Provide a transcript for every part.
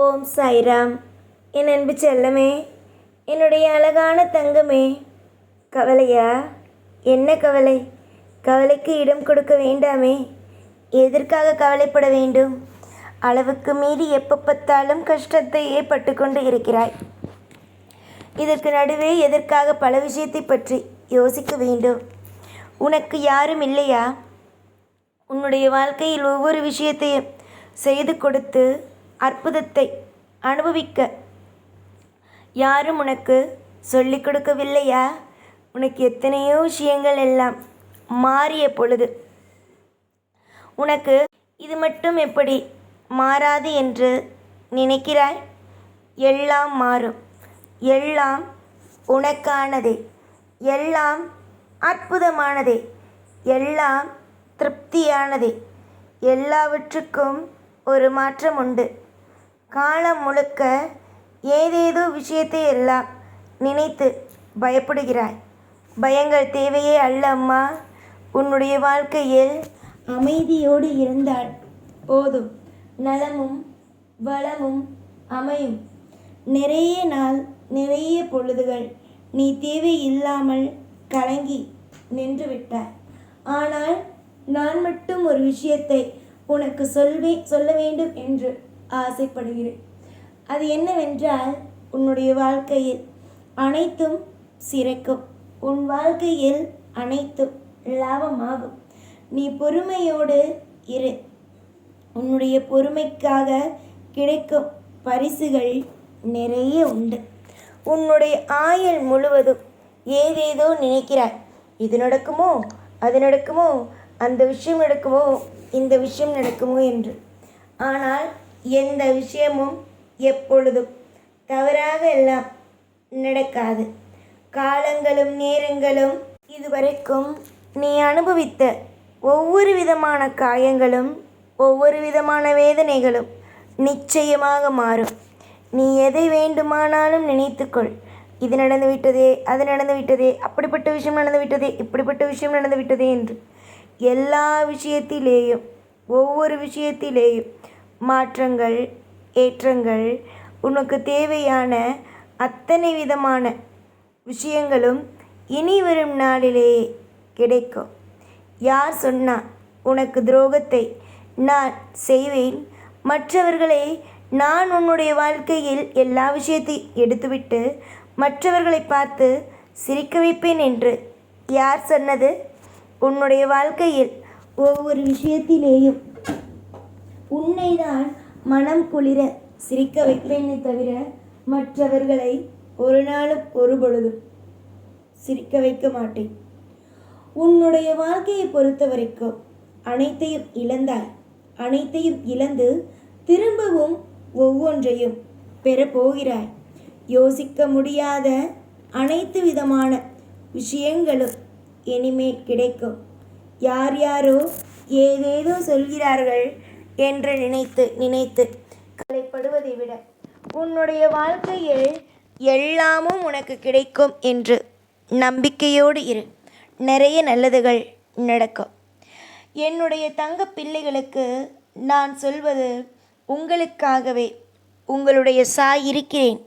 ஓம் சாய்ராம். என் அன்பு செல்லமே, என்னுடைய அழகான தங்கமே. கவலையா? என்ன கவலை? கவலைக்கு இடம் கொடுக்க வேண்டாமே. எதற்காக கவலைப்பட வேண்டும்? அளவுக்கு மீறி எப்போ பார்த்தாலும் கஷ்டத்தையே பட்டுக்கொண்டு இருக்கிறாய். இதற்கு நடுவே எதற்காக பல விஷயத்தை பற்றி யோசிக்க வேண்டும்? உனக்கு யாரும் இல்லையா? உன்னுடைய வாழ்க்கையில் ஒவ்வொரு விஷயத்தையும் செய்து கொடுத்து அற்புதத்தை அனுபவிக்க யாரும் உனக்கு சொல்லிக் கொடுக்கவில்லையா? உனக்கு எத்தனையோ விஷயங்கள் எல்லாம் மாறிய பொழுது உனக்கு இது மட்டும் எப்படி மாறாது என்று நினைக்கிறாய்? எல்லாம் மாறும். எல்லாம் உனக்கானதே. எல்லாம் அற்புதமானதே. எல்லாம் திருப்தியானதே. எல்லாவற்றுக்கும் ஒரு மாற்றம் உண்டு. காலம் முழுக்க ஏதேதோ விஷயத்தை எல்லாம் நினைத்து பயப்படுகிறாய். பயங்கள் தேவையே அல்ல அம்மா. உன்னுடைய வாழ்க்கையில் அமைதியோடு இருந்தால் போதும். நலமும் வளமும் அமையும். நிறைய நாள் நிறைய பொழுதுகள் நீ தேவையில்லாமல் கலங்கி நின்று விட்டாய். ஆனால் நான் மட்டும் ஒரு விஷயத்தை உனக்கு சொல்ல வேண்டும் என்று ஆசைப்படுகிறேன். அது என்னவென்றால், உன்னுடைய வாழ்க்கையில் அனைத்தும் சிறக்கும். உன் வாழ்க்கையில் அனைத்தும் லாபமாகும். நீ பொறுமையோடு இரு. உன்னுடைய பொறுமைக்காக கிடைக்கும் பரிசுகள் நிறைய உண்டு. உன்னுடைய ஆயுள் முழுவதும் ஏதேதோ நினைக்கிறாய். இது நடக்குமோ, அது நடக்குமோ, அந்த விஷயம் நடக்குமோ, இந்த விஷயம் நடக்குமோ என்று. ஆனால் எந்த விஷயமும் எப்பொழுதும் தவறாக எல்லாம் நடக்காது. காலங்களும் நேரங்களும் இதுவரைக்கும் நீ அனுபவித்த ஒவ்வொரு விதமான காயங்களும் ஒவ்வொரு விதமான வேதனைகளும் நிச்சயமாக மாறும். நீ எதை வேண்டுமானாலும் நினைத்துக்கொள். இது நடந்து விட்டதே, அது நடந்து விட்டதே, அப்படிப்பட்ட விஷயம் நடந்து விட்டதே, இப்படிப்பட்ட விஷயம் நடந்து விட்டதே என்று எல்லா விஷயத்திலேயும் ஒவ்வொரு விஷயத்திலேயும் மாற்றங்கள் ஏற்றங்கள் உனக்கு தேவையான அத்தனை விதமான விஷயங்களும் இனி வரும் நாளிலேயே கிடைக்கும். யார் சொன்னால் உனக்கு துரோகத்தை நான் செய்வேன், மற்றவர்களை நான் உன்னுடைய வாழ்க்கையில் எல்லா விஷயத்தையும் எடுத்துவிட்டு மற்றவர்களை பார்த்து சிரிக்க வைப்பேன் என்று யார் சொன்னது? உன்னுடைய வாழ்க்கையில் ஒவ்வொரு விஷயத்திலேயும் உன்னை தான் மனம் குளிர சிரிக்க வைப்பேனே தவிர மற்றவர்களை ஒரு நாளும் ஒரு பொழுதும் சிரிக்க வைக்க மாட்டேன். உன்னுடைய வாழ்க்கையை பொறுத்த வரைக்கும் அனைத்தையும் இழந்தாய். அனைத்தையும் இழந்து திரும்பவும் ஒவ்வொன்றையும் பெறப்போகிறாய். யோசிக்க முடியாத அனைத்து விதமான விஷயங்களும் இனிமேல் கிடைக்கும். யார் யாரோ ஏதேதோ சொல்கிறார்கள் என்று நினைத்து கவலைப்படுவதை விட உன்னுடைய வாழ்க்கையில் எல்லாமும் உனக்கு கிடைக்கும் என்று நம்பிக்கையோடு இரு. நிறைய நல்லதுகள் நடக்கும். என்னுடைய தங்க பிள்ளைகளுக்கு நான் சொல்வது, உங்களுக்காகவே உங்களுடைய சாய் இருக்கிறேன்,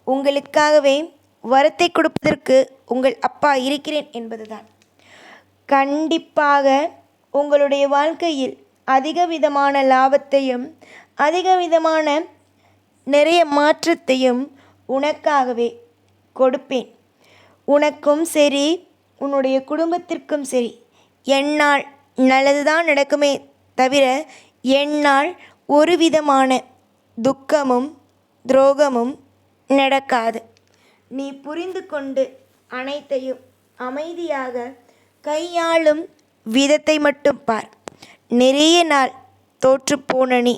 உங்களுக்காகவே வரத்தை கொடுப்பதற்கு உங்கள் அப்பா இருக்கிறேன் என்பதுதான். கண்டிப்பாக உங்களுடைய வாழ்க்கையில் அதிக விதமான லாபத்தையும் அதிக விதமான நிறைய மாற்றத்தையும் உனக்காகவே கொடுப்பேன். உனக்கும் சரி, உன்னுடைய குடும்பத்திற்கும் சரி, என்னால் நல்லதுதான் நடக்குமே தவிர என்னால் ஒரு விதமான துக்கமும் துரோகமும் நடக்காது. நீ புரிந்து கொண்டு அனைத்தையும் அமைதியாக கையாளும் விதத்தை மட்டும் பார். நிறைய நாள் தோற்றுப்போன நீ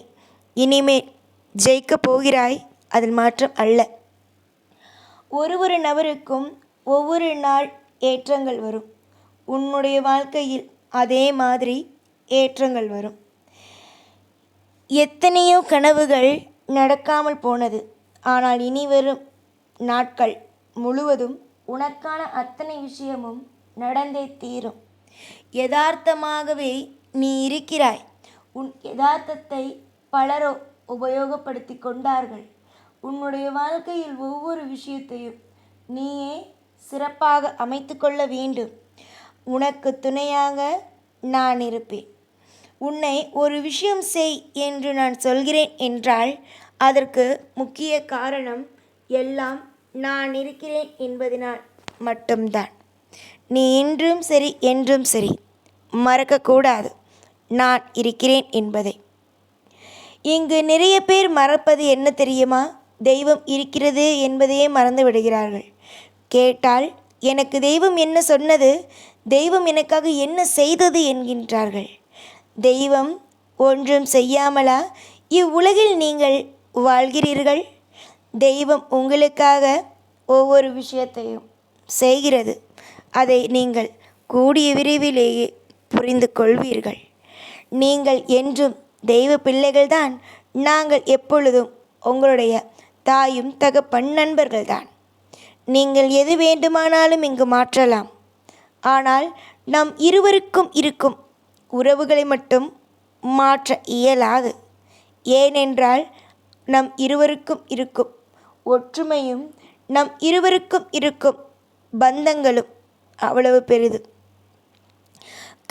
இனிமேல் ஜெயிக்கப் போகிறாய். அதில் மாற்றம் அல்ல. ஒரு நபருக்கும் ஒவ்வொரு நாள் ஏற்றங்கள் வரும். உன்னுடைய வாழ்க்கையில் அதே மாதிரி ஏற்றங்கள் வரும். எத்தனையோ கனவுகள் நடக்காமல் போனது. ஆனால் இனி வரும் நாட்கள் முழுவதும் உனக்கான அத்தனை விஷயமும் நடந்தே தீரும். யதார்த்தமாகவே நீ இருக்கிறாய். உன் யதார்த்தத்தை பலரோ உபயோகப்படுத்தி கொண்டார்கள். உன்னுடைய வாழ்க்கையில் ஒவ்வொரு விஷயத்தையும் நீயே சிறப்பாக அமைத்து கொள்ள வேண்டும். உனக்கு துணையாக நான் இருப்பேன். உன்னை ஒரு விஷயம் செய் என்று நான் சொல்கிறேன் என்றால் அதற்கு முக்கிய காரணம் எல்லாம் நான் இருக்கிறேன் என்பதனால் மட்டும்தான். நீ இன்றும் சரி என்றும் சரி மறக்கக்கூடாது நான் இருக்கிறேன் என்பதை. இங்கு நிறைய பேர் மறப்பது என்ன தெரியுமா? தெய்வம் இருக்கிறது என்பதையே மறந்து விடுகிறார்கள். கேட்டால் எனக்கு தெய்வம் என்ன சொன்னது, தெய்வம் எனக்காக என்ன செய்தது என்கின்றார்கள். தெய்வம் ஒன்றும் செய்யாமலா இவ்வுலகில் நீங்கள் வாழ்கிறீர்கள்? தெய்வம் உங்களுக்காக ஒவ்வொரு விஷயத்தையும் செய்கிறது. அதை நீங்கள் கூடிய விரைவிலேயே புரிந்து கொள்வீர்கள். நீங்கள் என்றும் தெய்வ பிள்ளைகள்தான். நாங்கள் எப்பொழுதும் உங்களுடைய தாயும் தகப்பன் நண்பர்கள்தான். நீங்கள் எது வேண்டுமானாலும் இங்கு மாற்றலாம். ஆனால் நம் இருவருக்கும் இருக்கும் உறவுகளை மட்டும் மாற்ற இயலாது. ஏனென்றால் நம் இருவருக்கும் இருக்கும் ஒற்றுமையும் நம் இருவருக்கும் இருக்கும் பந்தங்களும் அவ்வளவு பெரிது.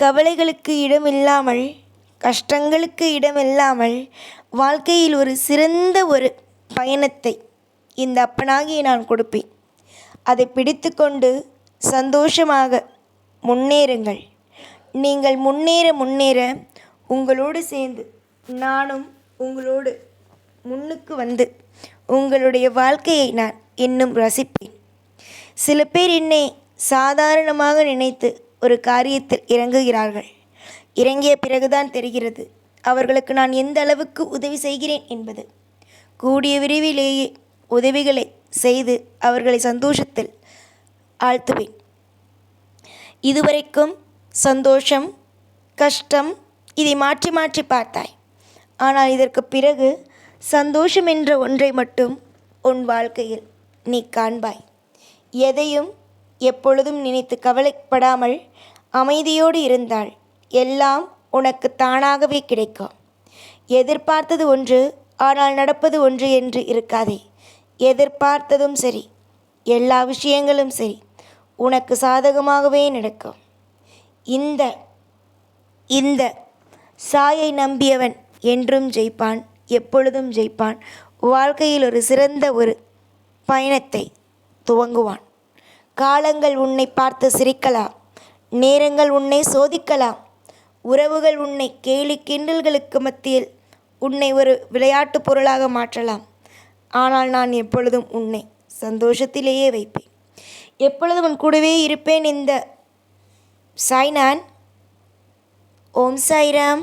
கவலைகளுக்கு இடமில்லாமல், கஷ்டங்களுக்கு இடமில்லாமல் வாழ்க்கையில் ஒரு சிறந்த ஒரு பயணத்தை இந்த அப்பனாகிய நான் கொடுப்பேன். அதை பிடித்து கொண்டு சந்தோஷமாக முன்னேறுங்கள். நீங்கள் முன்னேற முன்னேற உங்களோடு சேர்ந்து நானும் உங்களோடு முன்னுக்கு வந்து உங்களுடைய வாழ்க்கையை நான் இன்னும் ரசிப்பேன். சில பேர் என்னை சாதாரணமாக நினைத்து ஒரு காரியத்தில் இறங்குகிறார்கள். இறங்கிய பிறகுதான் தெரிகிறது அவர்களுக்கு நான் எந்த அளவுக்கு உதவி செய்கிறேன் என்பது. கூடிய விரைவிலேயே உதவிகளை செய்து அவர்களை சந்தோஷத்தில் ஆழ்த்துவேன். இதுவரைக்கும் சந்தோஷம், கஷ்டம் இதை மாற்றி மாற்றி பார்த்தாய். ஆனால் இதற்கு பிறகு சந்தோஷம் என்ற ஒன்றை மட்டும் உன் வாழ்க்கையில் நீ காண்பாய். எதையும் எப்பொழுதும் நினைத்து கவலைப்படாமல் அமைதியோடு இருந்தால் எல்லாம் உனக்கு தானாகவே கிடைக்கும். எதிர்பார்த்தது ஒன்று ஆனால் நடப்பது ஒன்று என்று இருக்காதே. எதிர்பார்த்ததும் சரி, எல்லா விஷயங்களும் சரி உனக்கு சாதகமாகவே நடக்கும். இந்த இந்த சாயை நம்பியவன் என்றும் ஜெயிப்பான், எப்பொழுதும் ஜெயிப்பான். வாழ்க்கையில் ஒரு சிறந்த ஒரு பயணத்தை துவங்குவான். காலங்கள் உன்னை பார்த்து சிரிக்கலாம், நேரங்கள் உன்னை சோதிக்கலாம், உறவுகள் உன்னை கேலி கிண்டல்களுக்கு மத்தியில் உன்னை ஒரு விளையாட்டு பொருளாக மாற்றலாம். ஆனால் நான் எப்பொழுதும் உன்னை சந்தோஷத்திலேயே வைப்பேன். எப்பொழுதும் உன் கூடவே இருப்பேன். இந்த சாய்நான். ஓம் சாய்ராம்.